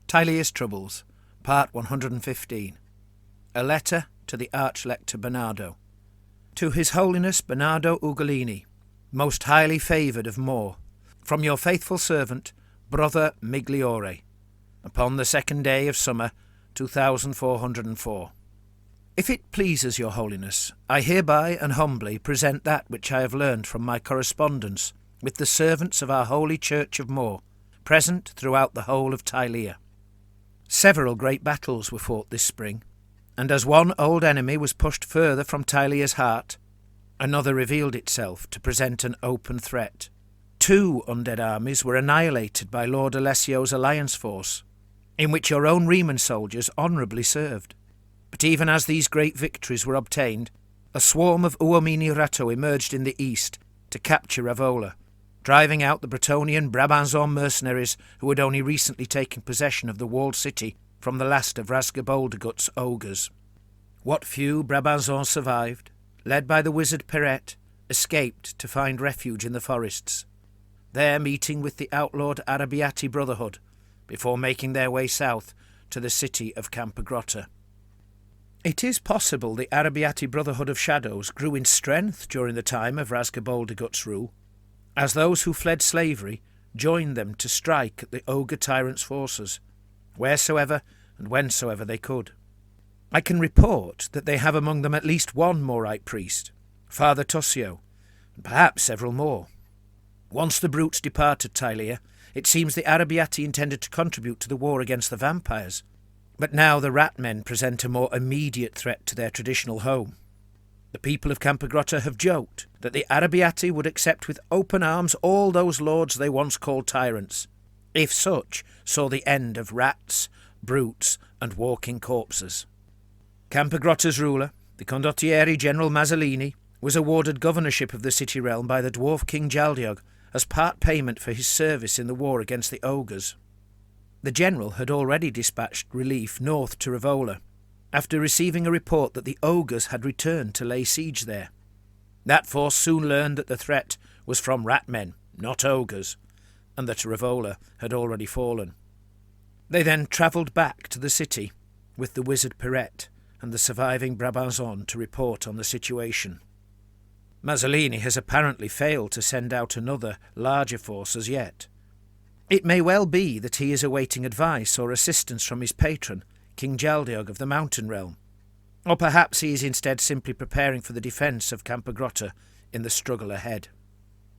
Tilea's Troubles, Part 115. A Letter to the Arch-Lector Bernado. To His Holiness Bernado Ugolini, most highly favoured of Morr, from your faithful servant, Brother Migliore, upon the 2nd day of summer, 2404. If it pleases your Holiness, I hereby and humbly present that which I have learned from my correspondence with the servants of our Holy Church of Morr, present throughout the whole of Tilea. Several great battles were fought this spring, and as one old enemy was pushed further from Tilea's heart, another revealed itself to present an open threat. 2 undead armies were annihilated by Lord Alessio's alliance force, in which your own Riemann soldiers honourably served. But even as these great victories were obtained, a swarm of uomini ratto emerged in the east to capture Ravola, driving out the Bretonian Brabançon mercenaries who had only recently taken possession of the walled city from the last of Rhasgabaldagut's ogres. What few Brabançons survived, led by the wizard Perret, escaped to find refuge in the forests, there meeting with the outlawed Arrabbiati Brotherhood, before making their way south to the city of Campagrotta. It is possible the Arrabbiati Brotherhood of Shadows grew in strength during the time of Rhasgabaldagut's rule, as those who fled slavery joined them to strike at the ogre tyrant's forces, wheresoever and whensoever they could. I can report that they have among them at least one Morrite priest, Father Tossio, and perhaps several more. Once the brutes departed Tilea, it seems the Arrabbiati intended to contribute to the war against the vampires, but now the rat men present a more immediate threat to their traditional home. The people of Campagrotta have joked that the Arrabbiati would accept with open arms all those lords they once called tyrants, if such saw the end of rats, brutes, and walking corpses. Campagrotta's ruler, the condottiere General Masolini, was awarded governorship of the city realm by the dwarf King Jaldiog as part payment for his service in the war against the ogres. The general had already dispatched relief north to Ravola, after receiving a report that the ogres had returned to lay siege there. That force soon learned that the threat was from rat-men, not ogres, and that Ravola had already fallen. They then travelled back to the city with the wizard Perret and the surviving Brabançon to report on the situation. Masolini has apparently failed to send out another, larger force as yet. It may well be that he is awaiting advice or assistance from his patron, King Jaldiog of the Mountain Realm, or perhaps he is instead simply preparing for the defence of Campagrotta in the struggle ahead.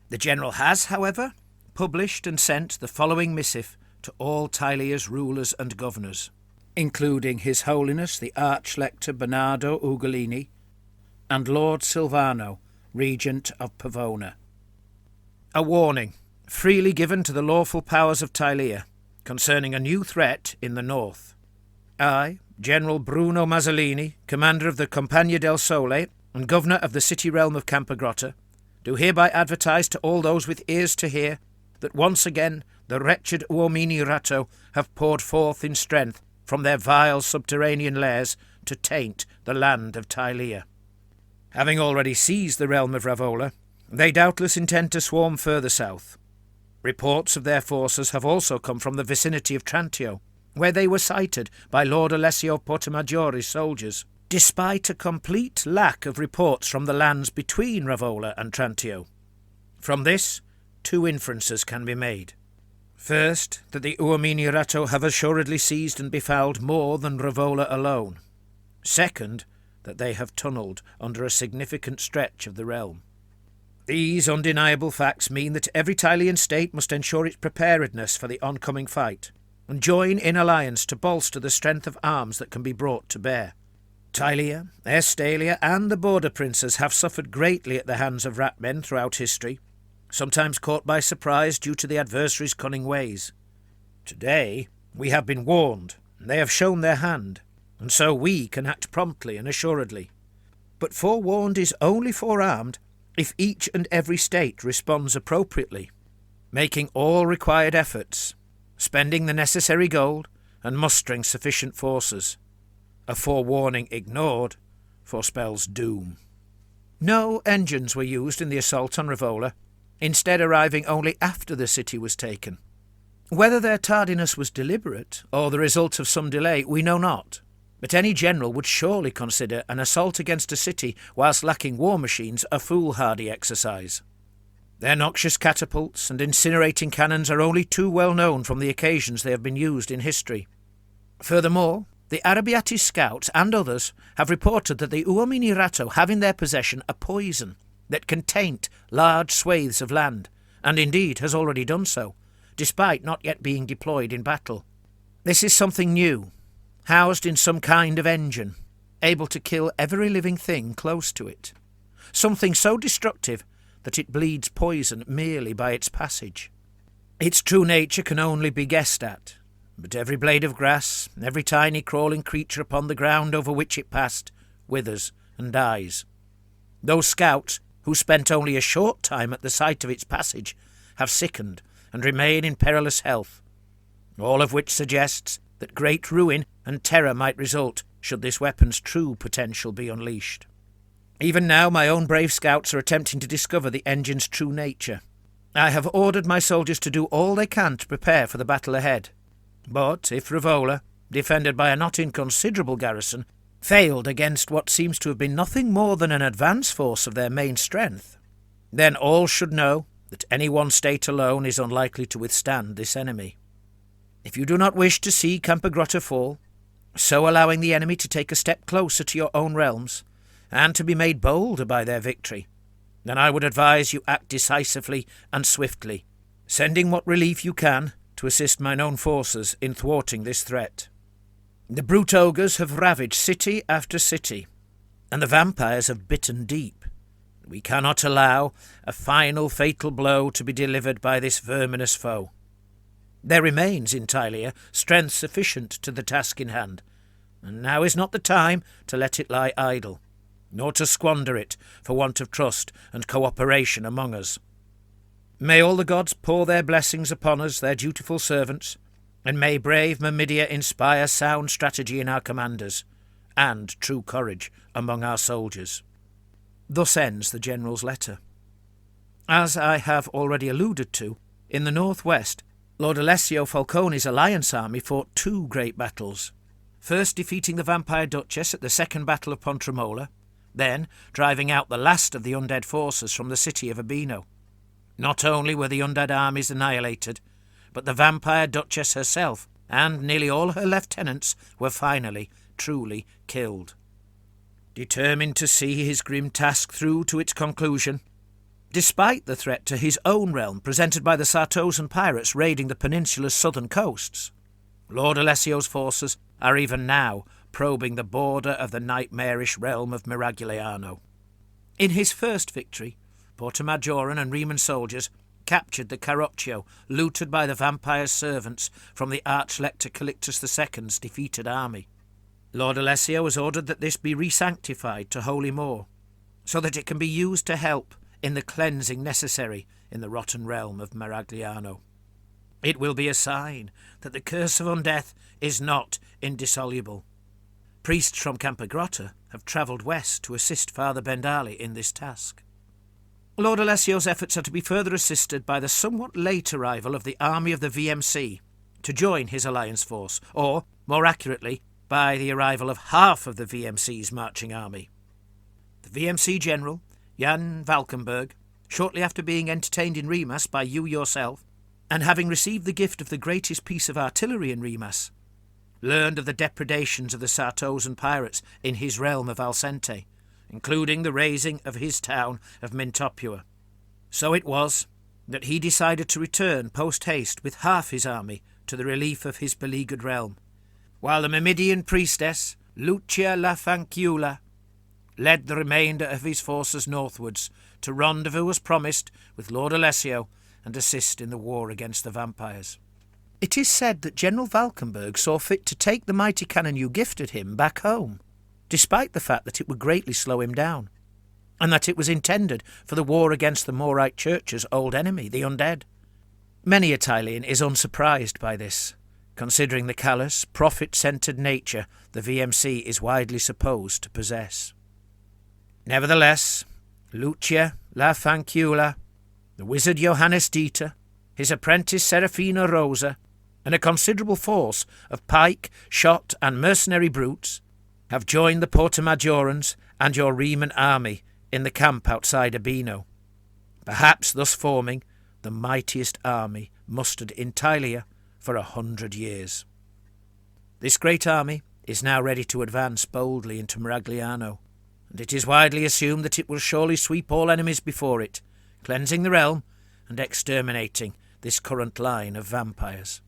The general has, however, published and sent the following missive to all Tilea's rulers and governors, including His Holiness the Arch-Lector Bernado Ugolini and Lord Silvano, Regent of Pavona. A warning, freely given to the lawful powers of Tilea, concerning a new threat in the north. I, General Bruno Masolini, Commander of the Compagnia del Sole and Governor of the city realm of Campagrotta, do hereby advertise to all those with ears to hear that once again the wretched uomini ratto have poured forth in strength from their vile subterranean lairs to taint the land of Tilea. Having already seized the realm of Ravola, they doubtless intend to swarm further south. Reports of their forces have also come from the vicinity of Trantio, where they were sighted by Lord Alessio Portamaggiore's soldiers, despite a complete lack of reports from the lands between Ravola and Trantio. From this, 2 inferences can be made. First, that the uomini ratto have assuredly seized and befouled more than Ravola alone. Second, that they have tunnelled under a significant stretch of the realm. These undeniable facts mean that every Tilean state must ensure its preparedness for the oncoming fight, and join in alliance to bolster the strength of arms that can be brought to bear. Tilea, Estalia, and the border princes have suffered greatly at the hands of rat-men throughout history, sometimes caught by surprise due to the adversary's cunning ways. Today we have been warned, and they have shown their hand, and so we can act promptly and assuredly. But forewarned is only forearmed if each and every state responds appropriately, making all required efforts, spending the necessary gold, and mustering sufficient forces. A forewarning ignored forespells doom. No engines were used in the assault on Ravola, instead arriving only after the city was taken. Whether their tardiness was deliberate, or the result of some delay, we know not, but any general would surely consider an assault against a city whilst lacking war machines a foolhardy exercise. Their noxious catapults and incinerating cannons are only too well known from the occasions they have been used in history. Furthermore, the Arrabbiati scouts and others have reported that the Uomini Ratto have in their possession a poison that can taint large swathes of land, and indeed has already done so, despite not yet being deployed in battle. This is something new, housed in some kind of engine, able to kill every living thing close to it. Something so destructive that it bleeds poison merely by its passage. Its true nature can only be guessed at, but every blade of grass, every tiny crawling creature upon the ground over which it passed, withers and dies. Those scouts, who spent only a short time at the site of its passage, have sickened and remain in perilous health, all of which suggests that great ruin and terror might result should this weapon's true potential be unleashed. Even now my own brave scouts are attempting to discover the engine's true nature. I have ordered my soldiers to do all they can to prepare for the battle ahead. But if Ravola, defended by a not inconsiderable garrison, failed against what seems to have been nothing more than an advance force of their main strength, then all should know that any one state alone is unlikely to withstand this enemy. If you do not wish to see Campagrotta fall, so allowing the enemy to take a step closer to your own realms, and to be made bolder by their victory, then I would advise you act decisively and swiftly, sending what relief you can to assist mine own forces in thwarting this threat. The brute ogres have ravaged city after city, and the vampires have bitten deep. We cannot allow a final fatal blow to be delivered by this verminous foe. There remains in Tilea strength sufficient to the task in hand, and now is not the time to let it lie idle, nor to squander it for want of trust and cooperation among us. May all the gods pour their blessings upon us, their dutiful servants, and may brave Myrmidia inspire sound strategy in our commanders, and true courage among our soldiers. Thus ends the general's letter. As I have already alluded to, in the northwest, Lord Alessio Falcone's alliance army fought two great battles, first defeating the vampire duchess at the second battle of Pontramola, then driving out the last of the undead forces from the city of Urbino. Not only were the undead armies annihilated, but the vampire duchess herself and nearly all her lieutenants were finally, truly killed. Determined to see his grim task through to its conclusion, despite the threat to his own realm presented by the Sartosan pirates raiding the peninsula's southern coasts, Lord Alessio's forces are even now probing the border of the nightmarish realm of Miragliano. In his first victory, Portomajoran and Riemann soldiers captured the Carroccio, looted by the vampire's servants from the Arch-Lector Callictus II's defeated army. Lord Alessio has ordered that this be resanctified to Holy Morr, so that it can be used to help in the cleansing necessary in the rotten realm of Miragliano. It will be a sign that the curse of undeath is not indissoluble. Priests from Campagrotta have travelled west to assist Father Bendali in this task. Lord Alessio's efforts are to be further assisted by the somewhat late arrival of the army of the VMC to join his alliance force, or, more accurately, by the arrival of half of the VMC's marching army. The VMC general, Jan Valkenburg, shortly after being entertained in Remas by you yourself, and having received the gift of the greatest piece of artillery in Remas, learned of the depredations of the Sartosan pirates in his realm of Alcente, including the razing of his town of Mintopua. So it was that he decided to return post-haste with half his army to the relief of his beleaguered realm, while the Myrmidian priestess, Lucia la Fanciulla, led the remainder of his forces northwards to rendezvous as promised with Lord Alessio and assist in the war against the vampires. It is said that General Valkenburg saw fit to take the mighty cannon you gifted him back home, despite the fact that it would greatly slow him down, and that it was intended for the war against the Morrite Church's old enemy, the undead. Many a Tilean is unsurprised by this, considering the callous, profit-centred nature the VMC is widely supposed to possess. Nevertheless, Lucia la Fanciulla, the wizard Johannes Dieter, his apprentice Serafina Rosa, and a considerable force of pike, shot, and mercenary brutes have joined the Portamaggiorans and your Riemann army in the camp outside Urbino, perhaps thus forming the mightiest army mustered in Tilea for 100 years. This great army is now ready to advance boldly into Maragliano, and it is widely assumed that it will surely sweep all enemies before it, cleansing the realm and exterminating this current line of vampires.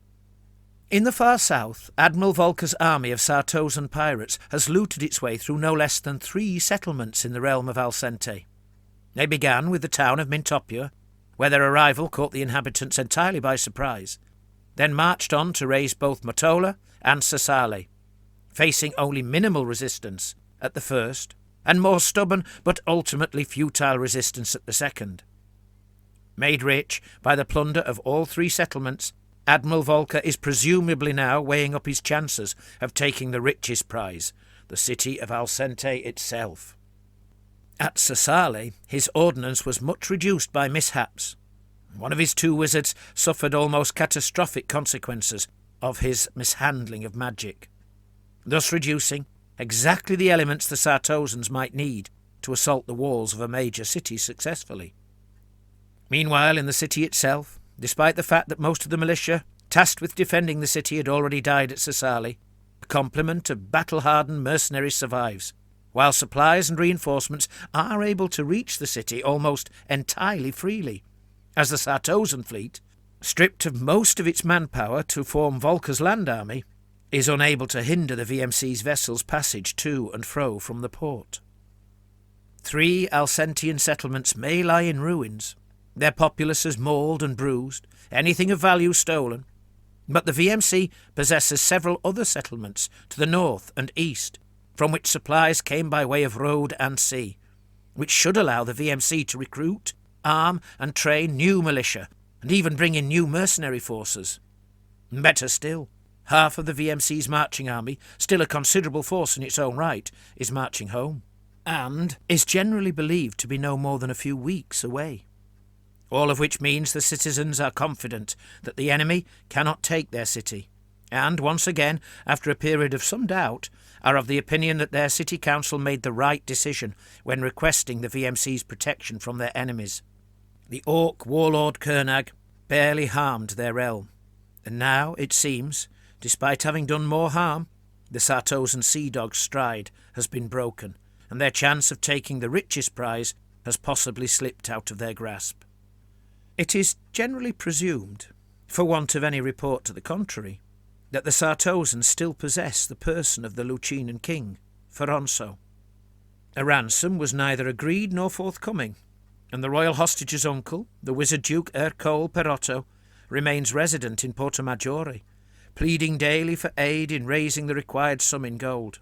In the far south, Admiral Volker's army of Sartosan pirates has looted its way through no less than 3 settlements in the realm of Alente. They began with the town of Mintopia, where their arrival caught the inhabitants entirely by surprise, then marched on to raise both Mottola and Sassale, facing only minimal resistance at the first, and more stubborn but ultimately futile resistance at the second. Made rich by the plunder of all 3 settlements, Admiral Volker is presumably now weighing up his chances of taking the richest prize, the city of Alcente itself. At Sassale, his ordnance was much reduced by mishaps. One of his 2 wizards suffered almost catastrophic consequences of his mishandling of magic, thus reducing exactly the elements the Sartosans might need to assault the walls of a major city successfully. Meanwhile, in the city itself, despite the fact that most of the militia tasked with defending the city had already died at Sassale, a complement of battle-hardened mercenaries survives, while supplies and reinforcements are able to reach the city almost entirely freely, as the Sartosan fleet, stripped of most of its manpower to form Volker's land army, is unable to hinder the VMC's vessels' passage to and fro from the port. 3 Alcentian settlements may lie in ruins, their populaces mauled and bruised, anything of value stolen, but the VMC possesses several other settlements to the north and east, from which supplies came by way of road and sea, which should allow the VMC to recruit, arm and train new militia, and even bring in new mercenary forces. Better still, half of the VMC's marching army, still a considerable force in its own right, is marching home, and is generally believed to be no more than a few weeks away. All of which means the citizens are confident that the enemy cannot take their city, and once again, after a period of some doubt, are of the opinion that their city council made the right decision when requesting the VMC's protection from their enemies. The Orc warlord Kernag barely harmed their realm, and now, it seems, despite having done more harm, the Sartosan sea dog's stride has been broken, and their chance of taking the richest prize has possibly slipped out of their grasp. It is generally presumed, for want of any report to the contrary, that the Sartosans still possess the person of the Lucinan king, Ferronso. A ransom was neither agreed nor forthcoming, and the royal hostage's uncle, the wizard Duke Ercole Perotto, remains resident in Portamaggiore, pleading daily for aid in raising the required sum in gold.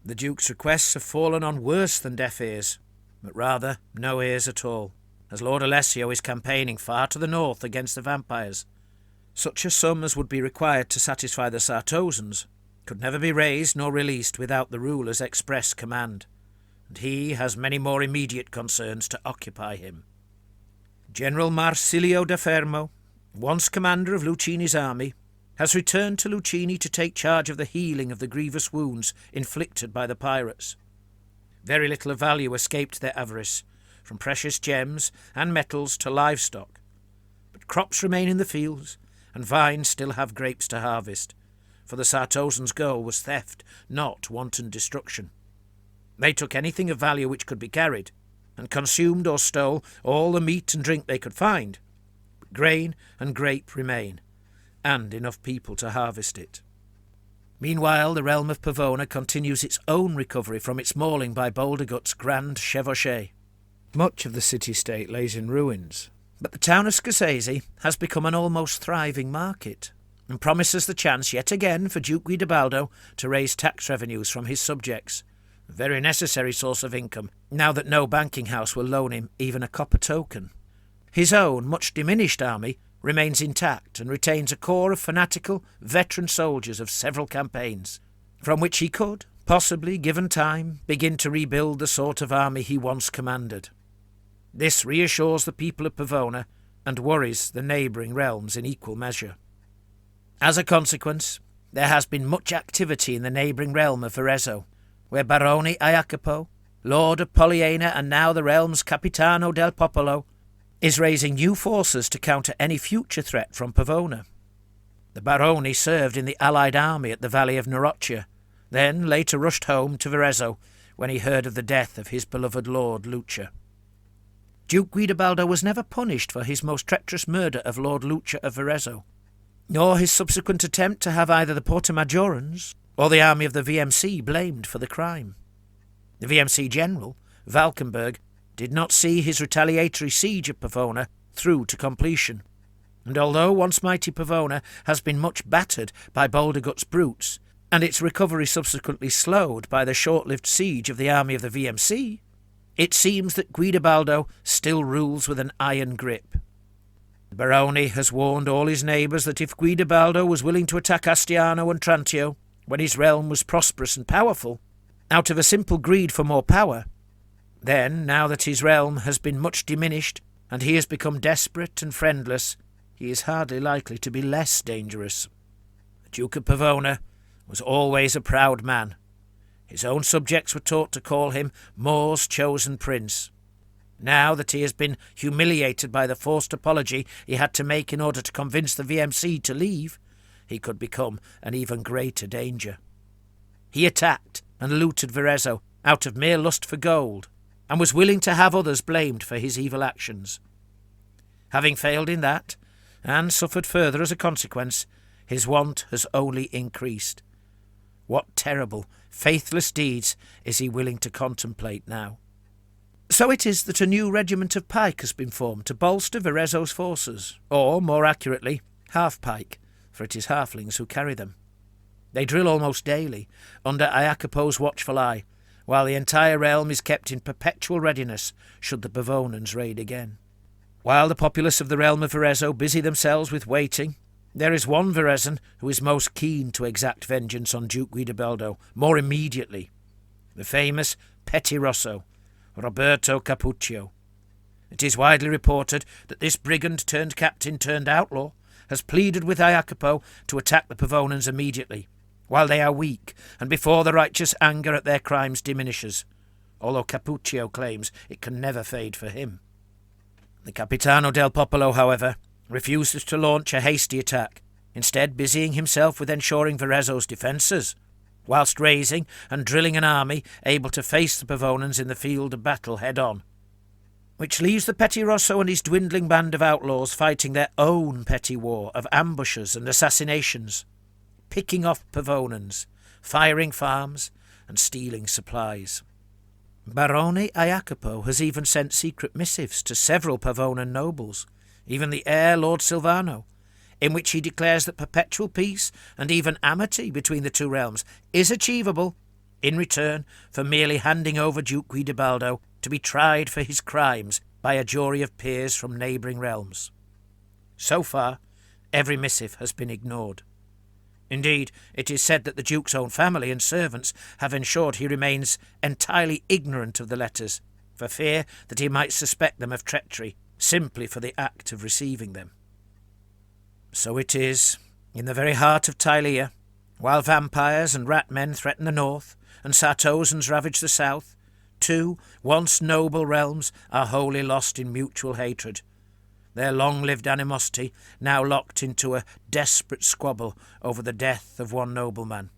The Duke's requests have fallen on worse than deaf ears, but rather no ears at all, as Lord Alessio is campaigning far to the north against the vampires. Such a sum as would be required to satisfy the Sartosans could never be raised nor released without the ruler's express command, and he has many more immediate concerns to occupy him. General Marsilio da Fermo, once commander of Lucini's army, has returned to Lucini to take charge of the healing of the grievous wounds inflicted by the pirates. Very little of value escaped their avarice, from precious gems and metals to livestock, but crops remain in the fields, and vines still have grapes to harvest, for the Sartosans' goal was theft, not wanton destruction. They took anything of value which could be carried, and consumed or stole all the meat and drink they could find, but grain and grape remain, and enough people to harvest it. Meanwhile, the realm of Pavona continues its own recovery from its mauling by Boldegut's grand chevauchée. Much of the city-state lays in ruins, but the town of Scarsese has become an almost thriving market, and promises the chance yet again for Duke Guidobaldo to raise tax revenues from his subjects, a very necessary source of income, now that no banking house will loan him even a copper token. His own much diminished army remains intact and retains a corps of fanatical, veteran soldiers of several campaigns, from which he could, possibly, given time, begin to rebuild the sort of army he once commanded. This reassures the people of Pavona and worries the neighbouring realms in equal measure. As a consequence, there has been much activity in the neighbouring realm of Varezzo, where Barone Jacopo, Lord of Poliena and now the realm's Capitano del Popolo, is raising new forces to counter any future threat from Pavona. The Barone served in the allied army at the valley of Noroccia, then later rushed home to Varezzo when he heard of the death of his beloved lord Lucia. Duke Guidobaldo was never punished for his most treacherous murder of Lord Lucia of Varezzo, nor his subsequent attempt to have either the Porta Majorans or the army of the VMC blamed for the crime. The VMC general, Valkenburg, did not see his retaliatory siege of Pavona through to completion, and although once mighty Pavona has been much battered by Boldegut's brutes, and its recovery subsequently slowed by the short-lived siege of the army of the VMC, it seems that Guidobaldo still rules with an iron grip. The Barone has warned all his neighbours that if Guidobaldo was willing to attack Astiano and Trantio when his realm was prosperous and powerful, out of a simple greed for more power, then, now that his realm has been much diminished and he has become desperate and friendless, he is hardly likely to be less dangerous. The Duke of Pavona was always a proud man. His own subjects were taught to call him Morr's chosen prince. Now that he has been humiliated by the forced apology he had to make in order to convince the VMC to leave, he could become an even greater danger. He attacked and looted Varezzo out of mere lust for gold, and was willing to have others blamed for his evil actions. Having failed in that, and suffered further as a consequence, his want has only increased. What terrible, faithless deeds is he willing to contemplate now? So it is that a new regiment of pike has been formed to bolster Varezzo's forces, or, more accurately, half-pike, for it is halflings who carry them. They drill almost daily, under Jacopo's watchful eye, while the entire realm is kept in perpetual readiness should the Pavonans raid again. While the populace of the realm of Varezzo busy themselves with waiting, there is one Varezan who is most keen to exact vengeance on Duke Guidobaldo more immediately, the famous Petty Rosso, Roberto Capuccio. It is widely reported that this brigand-turned-captain-turned-outlaw has pleaded with Jacopo to attack the Pavonans immediately, while they are weak and before the righteous anger at their crimes diminishes, although Capuccio claims it can never fade for him. The Capitano del Popolo, however, refuses to launch a hasty attack, instead busying himself with ensuring Varezzo's defences, whilst raising and drilling an army able to face the Pavonans in the field of battle head-on, which leaves the Petty Rosso and his dwindling band of outlaws fighting their own petty war of ambushes and assassinations, picking off Pavonans, firing farms, and stealing supplies. Barone Jacopo has even sent secret missives to several Pavonan nobles, even the heir Lord Silvano, in which he declares that perpetual peace and even amity between the two realms is achievable in return for merely handing over Duke Guidobaldo to be tried for his crimes by a jury of peers from neighbouring realms. So far, every missive has been ignored. Indeed, it is said that the Duke's own family and servants have ensured he remains entirely ignorant of the letters, for fear that he might suspect them of treachery, simply for the act of receiving them. So it is, in the very heart of Tilea, while vampires and rat-men threaten the north, and Sartosans ravage the south, two once noble realms are wholly lost in mutual hatred, their long-lived animosity now locked into a desperate squabble over the death of one nobleman.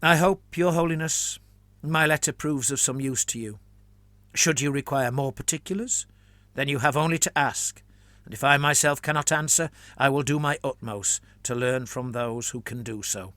I hope, Your Holiness, my letter proves of some use to you. Should you require more particulars, then you have only to ask, and if I myself cannot answer, I will do my utmost to learn from those who can do so.